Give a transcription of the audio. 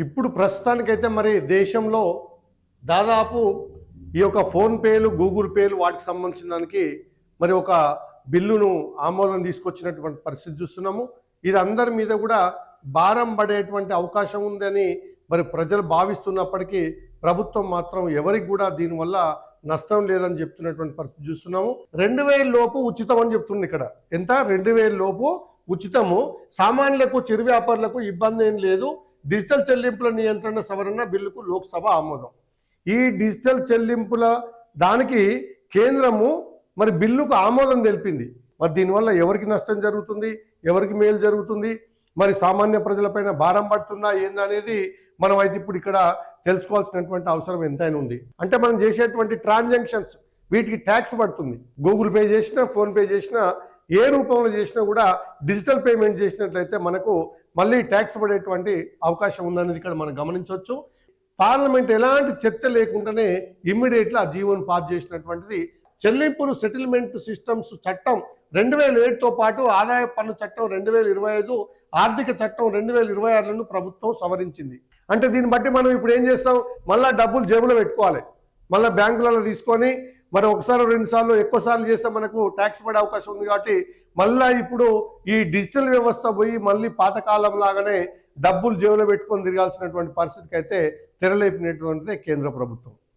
ఇప్పుడు ప్రస్తుతానికైతే మరి దేశంలో దాదాపు ఈ యొక్క ఫోన్‌పేలు, గూగుల్ పేలు వాటికి సంబంధించిన దానికి మరి ఒక బిల్లును ఆమోదం తీసుకొచ్చినటువంటి పరిస్థితి చూస్తున్నాము. ఇది అందరి మీద కూడా భారం పడేటువంటి అవకాశం ఉందని మరి ప్రజలు భావిస్తున్నప్పటికీ ప్రభుత్వం మాత్రం ఎవరికి కూడా దీనివల్ల నష్టం లేదని చెప్తున్నటువంటి పరిస్థితి చూస్తున్నాము. 2000 లోపు ఉచితం అని చెప్తుంది ఇక్కడ. ఎంత? 2000 లోపు ఉచితము. సామాన్యులకు, చిరు వ్యాపారులకు ఇబ్బంది ఏం లేదు. డిజిటల్ చెల్లింపుల నియంత్రణ సవరణ బిల్లుకు లోక్సభ ఆమోదం. ఈ డిజిటల్ చెల్లింపుల దానికి కేంద్రము మరి బిల్లుకు ఆమోదం తెలిపింది. మరి దీనివల్ల ఎవరికి నష్టం జరుగుతుంది, ఎవరికి మేలు జరుగుతుంది, మరి సామాన్య ప్రజలపైన భారం పడుతుందా ఏందనేది మనం అయితే ఇప్పుడు ఇక్కడ తెలుసుకోవాల్సినటువంటి అవసరం ఎంతైనా ఉంది. అంటే మనం చేసేటువంటి ట్రాన్సాక్షన్స్ వీటికి ట్యాక్స్ పడుతుంది. గూగుల్ పే చేసినా, ఫోన్పే చేసినా, ఏ రూపంలో చేసినా కూడా డిజిటల్ పేమెంట్ చేసినట్లయితే మనకు మళ్ళీ ట్యాక్స్ పడేటువంటి అవకాశం ఉందనేది ఇక్కడ మనం గమనించవచ్చు. పార్లమెంట్ ఎలాంటి చర్చ లేకుండానే ఇమ్మీడియట్లీ ఆ జీవోను పాస్ చేసినటువంటిది. చెల్లింపులు సెటిల్మెంట్ సిస్టమ్స్ చట్టం 2007తో పాటు ఆదాయ పన్ను చట్టం 2025, ఆర్థిక చట్టం 2026లను ప్రభుత్వం సవరించింది. అంటే దీన్ని బట్టి మనం ఇప్పుడు ఏం చేస్తాం, మళ్ళీ డబ్బులు జేబులో పెట్టుకోవాలి, మళ్ళీ బ్యాంకులలో తీసుకొని మరి ఒకసారి 2 సార్లు ఎక్కువ సార్లు చేస్తే మనకు ట్యాక్స్ పడే అవకాశం ఉంది. కాబట్టి మళ్ళీ ఇప్పుడు ఈ డిజిటల్ వ్యవస్థ పోయి మళ్ళీ పాతకాలం లాగానే డబ్బులు జేబులో పెట్టుకొని తిరగాల్సినటువంటి పరిస్థితికి అయితే తెరలేపినటువంటిదే కేంద్ర ప్రభుత్వం.